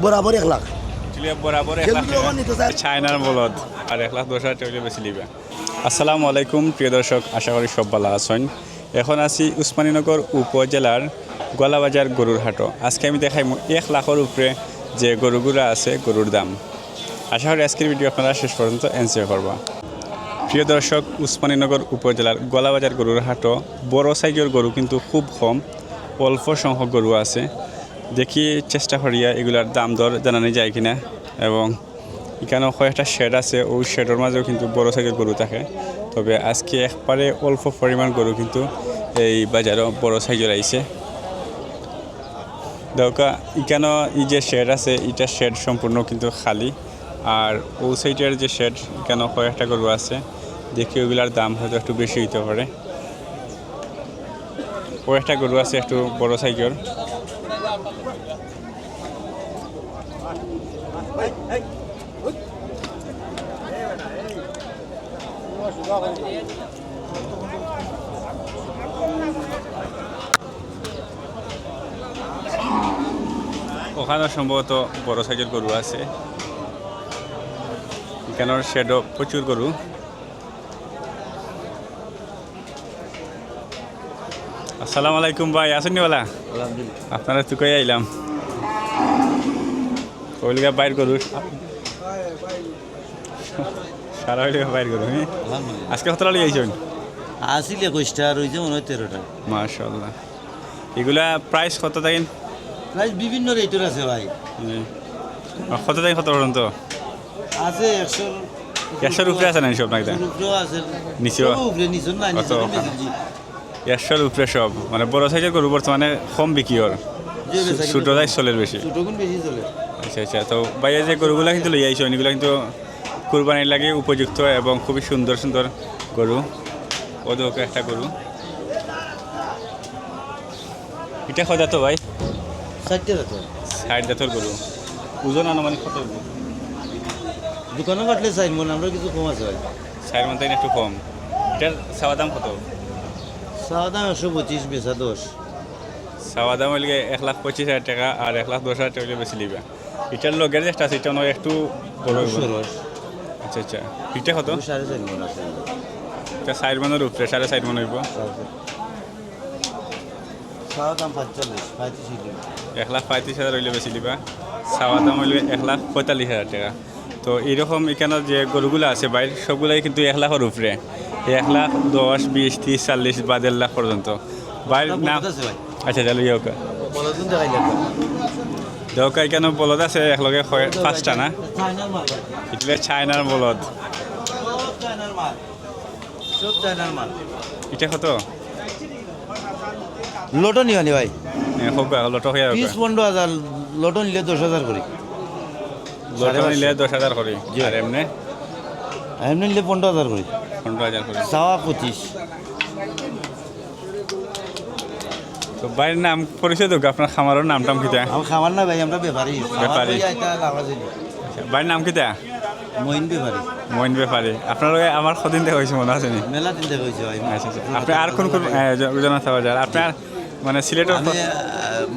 বরাবর 1 লাখ বরাবর 1 লাখ চায়নার বলদ আর 1,10,000 টাকা বেশি লিবা। আসসালামু আলাইকুম প্রিয় দর্শক, আশা করি সব ভালো আছেন। এখন আছি উসমানীনগর উপজেলার গলাবাজার গরুর হাট। আজকে আমি দেখাই 1 লাখের উপরে যে গরুগুলো আছে গরুর দাম। আশা করি আজকের ভিডিও আপনারা শেষ পর্যন্ত এনজয় করবা। প্রিয় দর্শক, উসমানীনগর উপজেলার গলাবাজার গরুর হাট বড় সাইজের গরু কিন্তু খুব কম, অল্প সংখ্যক গরু আছে। দেখি চেষ্টা করিয়া এগুলার দাম দর জানানো যায় কিনা। এবং এখানে কয়েকটা শেড আছে, ওই শেডের মাঝেও কিন্তু বড় সাইজের গরু থাকে। তবে আজকে একবারে অল্প পরিমাণ গরু কিন্তু এই বাজারও বড় সাইজের আইছে। দেখা এখানে এই যে শেড আছে, এটা শেড সম্পূর্ণ কিন্তু খালি। আর ও সাইডের যে শেড, এখানে কয়েকটা গরু আছে। দেখি ওইগুলার দাম হয়তো একটু বেশি হইতে পারে। কয়েকটা গরু আছে একটু বড় সাইজের। ওখানে সম্ভবত বড় সাইজের গরু আছে। এখানের শেডও প্রচুর গরু। আসসালামু আলাইকুম ভাই, আসেননি বলা? আপনারা তো কই আইলাম ওইলিগা বাইর গরু সারা হইলে বাইর গরু। আজকে কত লালি আইছেন? আসিল 21টা আর ওই যে মনে হয় 13টা। মাশাআল্লাহ। এগুলা প্রাইস কত থাকেন? প্রাইস বিভিন্ন রেটের আছে ভাই। কত থাকেন কত পর্যন্ত? আছে 100 উপরে আছে না সব নাকি? উপরেও আছে, নিচেও উপরে নিচে না, নিচে কত? 100 উপরে সব, মানে বড় সাইজের গরু বর্তমানে কম বিক্রি হয়, ছোট সাইজ চলে বেশি। ছোটগুন বেশি চলে। আচ্ছা আচ্ছা। তো বাইরে যে গরুগুলা কিন্তু লই আইছেন, এগুলো কিন্তু কুরবানির লাগে উপযুক্ত এবং খুবই সুন্দর সুন্দর গরু। ওদেরকে একটা গরু এটা কত তো ভাই? 60টা তো 60 দাঁতের গরু। ওজন আনুমানিক কত? দোকানে কাটলে 4 মন, আমরা কিছু কম আছে ভাই। 4 মন থেকে একটু কম। এটার চাওয়া দাম কত? চাওয়া দাম 125, বেচা 10। চাওয়া দাম হইলে 1,25,000 টাকা আর 1,10,000 টাকা বেশি লিবা। এটার লগের যেটা আছে এটা নয় একটু বড় গরু। আচ্ছা আচ্ছা। এটা কত? 4.5 মন আছে। এটা 4 মনের উপরে, 4.5 মন হইব। চাওয়া দাম 45, 35। 1,35,000 হইলে বেশি লিবা। চাওয়া দাম হইলে 1,45,000 টাকা। তো এইরকম এখানে যে গরুগুলো আছে বাইর সবগুলাই কিন্তু 1 লাখের উপরে। 1,10,000, 20, 30, 40 বা 1.5 লাখ পর্যন্ত বাইর নাম। আচ্ছা চালু ইয়ে ওকে বলদুন দেখাই লাগবে। দেওকা এখানে বলদ আছে একলগে 5টা না? চায়নার মাল ভাই। এটা চায়নার বলদ। সব চায়নার মাল, সব চায়নার মাল। এটা কত? লটন নিবানি ভাই, হোক লটো হয়ে পিস 15,000, লটন নিলে 10,000 করি। লটো নিলে 10,000 করে। আর এমনি এমনি নিলে 15,000 করি। 15,000 করে। চাওয়া 25। তো বাইরের নাম পরিচয় দেবো, আপনার খামারের নামটাম কিতা? আমার খাবার না ভাই, আমরা ব্যাপারী। ব্যাপারী। বাইরের নাম কিতা? মইন ব্যাপারী। মইন ব্যাপারী। আপনার লগে আমার কদিন দেখা হয়েছে মনে আছে নি? মেলা দিন দেখা হয়েছে ভাই। আচ্ছা আচ্ছা। আপনি আর কোন কোন জানা থাকা যায়? আপনার মানে সিলেটের আমি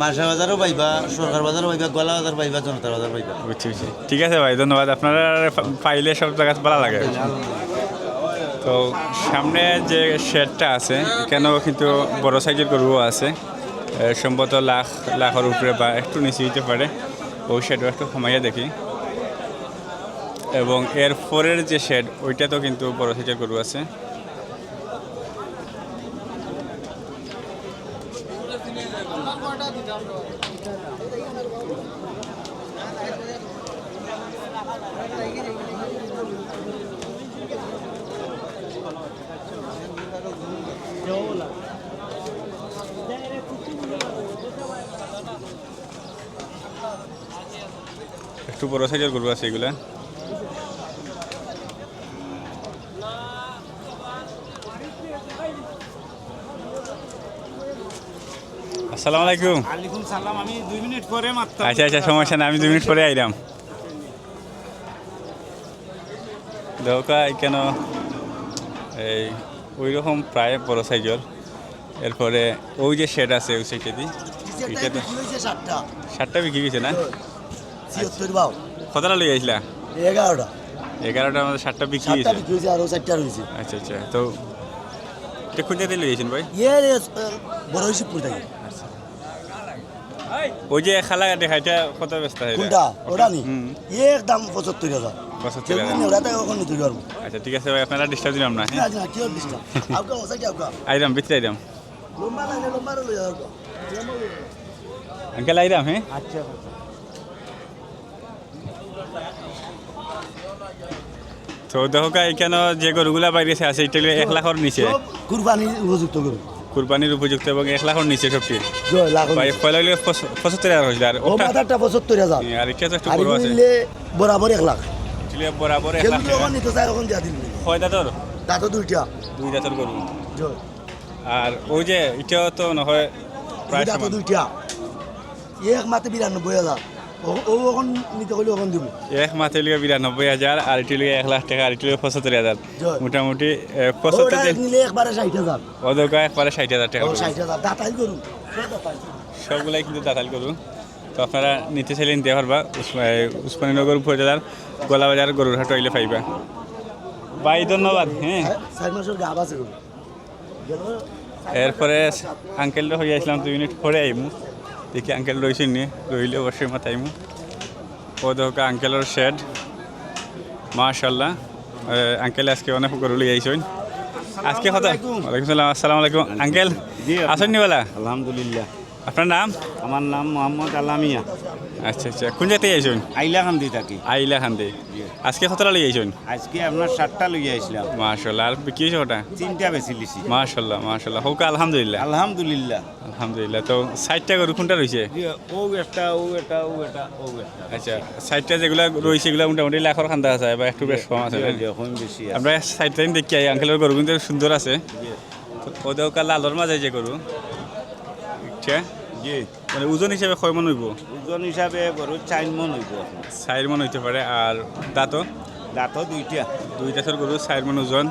মাসা বাজারও পাইবা, সরকার বাজারও পাইবা, গলা বাজার পাইবা, জনতা বাজার পাইবা। বুঝছি বুঝছি। ঠিক আছে ভাই, ধন্যবাদ। আপনারা পাইলে সব জায়গা ভালো লাগে। তো সামনে যে শেডটা আছে এখানেও কিন্তু বড় সাইজের গরুও আছে, সম্ভবত লাখের উপরে বা একটু নিচে হইতে পারে। ওই শেডও একটু কমাইয়া দেখি। এবং এর পরের যে শেড ওইটাতেও কিন্তু বড় সাইজের গরু আছে। একটু বড় সাইজের গরু আছে এগুলা। আসসালামু আলাইকুম। ওয়ালাইকুম সালাম। আমি 2 মিনিট পরে মাত্র। আচ্ছা আচ্ছা, সমস্যা না, আমি 2 মিনিট পরে আইলাম। দেওকা কেন এই ওই রকম প্রায় বড় সাইজের। এরপরে ওই যে শেড আছে ওই সাইডে দি, এটা তো 7টা বিক্রি গেছে না? 76 বাও কতটা লই আইছিলা 11টা 11টার মধ্যে 7টা বিক্রি 7টা হয়েছে বিক্রি হয়েছে আরো 4টা রয়েছে আচ্ছা আচ্ছা তো এটা কোন জায়গায় লই আইছেন ভাই বড় শিবপুর থেকে ওই যে খালা দেখা এটা কত ব্যস্ত হয় কোনটা ওটা নি একদম 75000 75,000 কেউ নেই ওটা থেকে কখন নিতে পারবো আচ্ছা ঠিক আছে ভাই আপনারা ডিস্টার্ব দিলাম না হ্যাঁ না কি দিস্তা আউকা ওসা কি আউকা আইরাম ভিতরে আইরাম লম্বা লাগে লম্বা লই যাও আঙ্কেল আইরাম হ্যাঁ আচ্ছা তো দেখো এখানে যে গরুগুলা বাইরেছে আছে এটা 1 লাখের নিচে কুরবানি উপযুক্ত গরু কুরবানির উপযুক্ত এবং 1 লাখের নিচে সবটি জয় লাখ ভাই পয়লা হইলে 75,000 হইছে আর ও মাথাটা 75000 আর এটা তো একটু আর বড় আছে নিলে বরাবর 1 লাখ চলে বরাবর 1 কেউ লাখ যখন নিতে চায় তখন দিয়া দিন কয় দাঁতর তা তো দুইটা দুই দাঁতর গরু জয় আর ওই যে এটাও তো নহয় প্রায় তা তো সমান। দুইটা এক মাতে 92000 ও এখন নিতে হলে ওখান দিব এক মাথে লিয়ে 92,000 আর এটি লিয়ে 1 লাখ টাকা আর এটি লিয়ে 75,000 জয়। মোটামুটি ওটা 75 নিলে একবারে 60000 ওদকা একবারে 60,000 টাকা ও করে। 60000 দাতাই করুন সবগুলাই কিন্তু দাতাল গরু তো আপনারা নিতে চাইলে নিতে পারবা উসমানীনগর উপজেলার গোলাবাজার গরুর হাট হইলে পাইবা ভাই ধন্যবাদ হ্যাঁ 4 মাসের গাব আছে গরু এরপরে আঙ্কেলটা হয়ে আসলাম 2 মিনিট পরে আইমু দেখি আঙ্কেল রয়েছেন নি রইলে অবশ্যই মাথা আইমু ও দেখা আঙ্কেলের শেড মাশাল্লাহ আঙ্কেল আজকে অনেক গরু লিয়ে আইসেন আজকে কথা ওয়ালাইকুম সালাম আসসালামু আলাইকুম আঙ্কেল আসেন নি বলা আলহামদুলিল্লাহ আপনার নাম আমার নাম মোহাম্মদ আলামিয়া আচ্ছা আচ্ছা কোন জায়গাতে আইসেন আইলাকান্দি থাকি আইলা খান্দে আজকে কতটা লিয়ে আইসেন আজকে আপনার 7টা লইয়া আসলাম মাশাল্লাহ আর কি হয়েছে ওটা 3টা বেশি লিছি মাশাল্লাহ মাশাল্লাহ হোক আলহামদুলিল্লাহ আলহামদুলিল্লাহ আলহামদুলিল্লাহ তো 60টা গরু কোনটা রয়েছে ও একটা ও এটা ও এটা ও একটা আচ্ছা 60টা যেগুলা রয়েছে এগুলা মোটামুটি লাখর খান্দা আছে বা একটু বেশ কম আছে না? এখন বেশি আছে আমরা 60টা দেখি আই আঙ্কেলের গরু কিন্তু সুন্দর আছে ওদের লালর মাঝে যে গরু ঠিক জি মানে ওজন হিসাবে কয় মন হইব ওজন হিসাবে গরু 4 মন হইব 4 মন হইতে পারে আর দাঁতও দাঁতও দুইটা দুই দাঁতের গরু 4 মন ওজন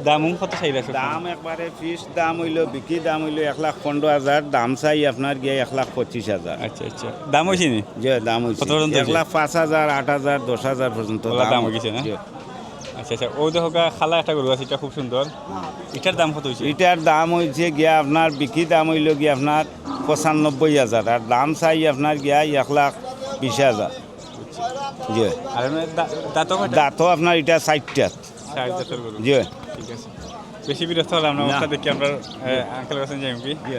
দামও কত চাই আছে দাম একবারে ফিক্স দাম হইলো বিক্রি দাম হইলো 1,15,000 দাম চাই আপনার গিয়ে 1,25,000 আচ্ছা আচ্ছা দাম হয়েছে নি যে দাম হইছে কত পর্যন্ত হইছে? 1,05,000 8,000 10,000 পর্যন্ত ওগুলা দাম হয়ে না? জি। আচ্ছা আচ্ছা ও দেখো খালা একটা গরু আছে এটা খুব সুন্দর এটার দাম কত হয়েছে এটার দাম হয়েছে গিয়া আপনার বিক্রি দাম হইল গিয়া আপনার 95,000 আর দাম চাই আপনার গিয়া 1,20,000 জি আর দাঁতও কয়টা দাঁতও আপনার এটা 60টা 4 দাঁতের গরু জি ঠিক আছে বেশি বিরক্ত হলাম না না। অবস্থা দেখি আমরা আঙ্কেল কাছে যাই কি জি।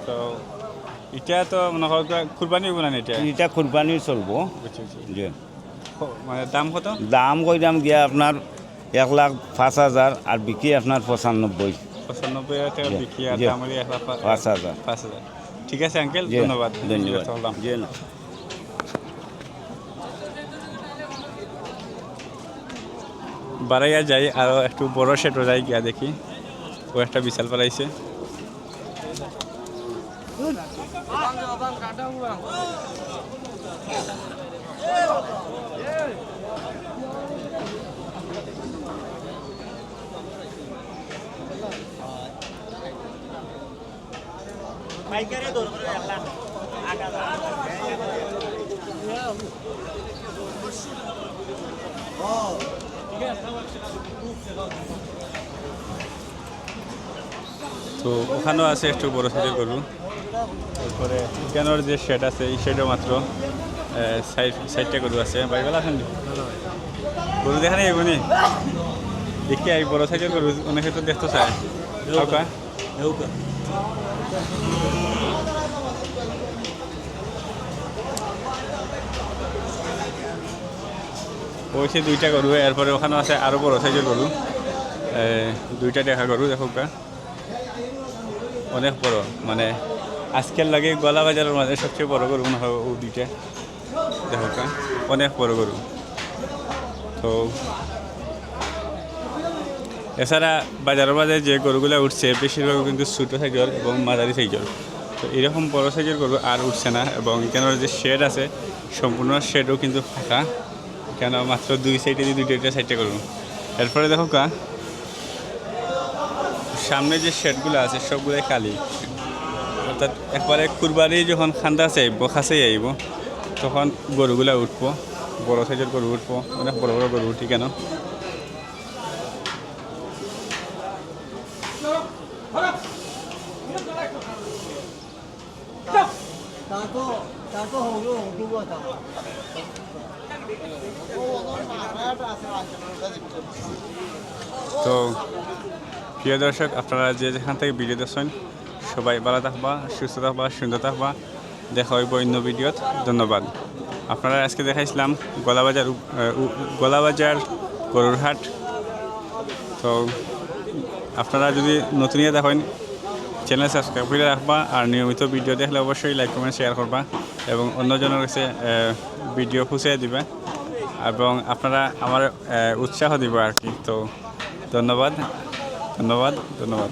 তো এটা তো মনে হয় কুরবানি হইব না এটা এটা কুরবানি চলবো বুঝছি, বুঝছি। জি মানে দাম কত দাম কইলাম গিয়া আপনার 1,05,000 আর বিক্রি আপনার 95 95,000 টাকা জি, বিক্রি আর জি। দাম হলে 1,05,000 5,000 5,000 ঠিক আছে আঙ্কেল জি ধন্যবাদ ধন্যবাদ বিরক্ত হলাম জি না বাড়াইয়া যাই আরও একটু বড় সেটও যাই গিয়া দেখি ও একটা বিশাল পালাইছে তো ওখানেও আছে একটু বড় সাইজের গরু তারপরে এখানের যে শেড আছে এই শেডও মাত্র সাইডটা গরু আছে বাইবেল আছেন গরু দেখা নেই এগুনি দেখি এই বড় সাইজের গরু অনেকে তো দেখতে চায় কাউকা ওইসে দুইটা গরু এরপরে ওখানে আছে আরও বড় সাইজের গরু দুইটা দেখা গরু দেখো অনেক বড় মানে আজকের লাগে গলা বাজারের মাঝে সবচেয়ে বড় গরু মনে হয় ও দুইটা দেখো অনেক বড় গরু তো এছাড়া বাজারের মাঝে যে গরুগুলো উঠছে বেশিরভাগ কিন্তু ছোটো সাইজের এবং মাঝারি সাইজের তো এরকম বড় সাইজের গরু আর উঠছে না এবং এখানের যে শেড আছে সম্পূর্ণ শেডও কিন্তু ফাঁকা কেন মাত্র দুই সাইডে দুইটা সাইডে গরু এরপরে দেখো সামনে যে শেডগুলো আছে সবগুলোই খালি অর্থাৎ একবারে কুরবানি যখন খান্দা চাইব খাসেই আইব তখন গরুগুলা উঠবো, বড় সাইজের গরু উঠবো, অনেক বড় বড় গরু উঠি কেন। তো প্রিয় দর্শক, আপনারা যে যেখান থেকে ভিডিও দেখছেন সবাই ভালো থাকবা, সুস্থ থাকবা, সুন্দর থাকবা। দেখা হইব অন্য ভিডিওত। ধন্যবাদ। আপনারা আজকে দেখাইছিলাম গলাবাজার গরুর হাট। তো আপনারা যদি নতুনই দেখেন চ্যানেল সাবস্ক্রাইব করে রাখবা, আর নিয়মিত ভিডিও দেখলে অবশ্যই লাইক কমেন্ট শেয়ার করবা এবং অন্যজনের কাছে ভিডিও পৌঁছে দিবে এবং আপনারা আমার উৎসাহ দিবে আর কি। তো ধন্যবাদ, ধন্যবাদ, ধন্যবাদ।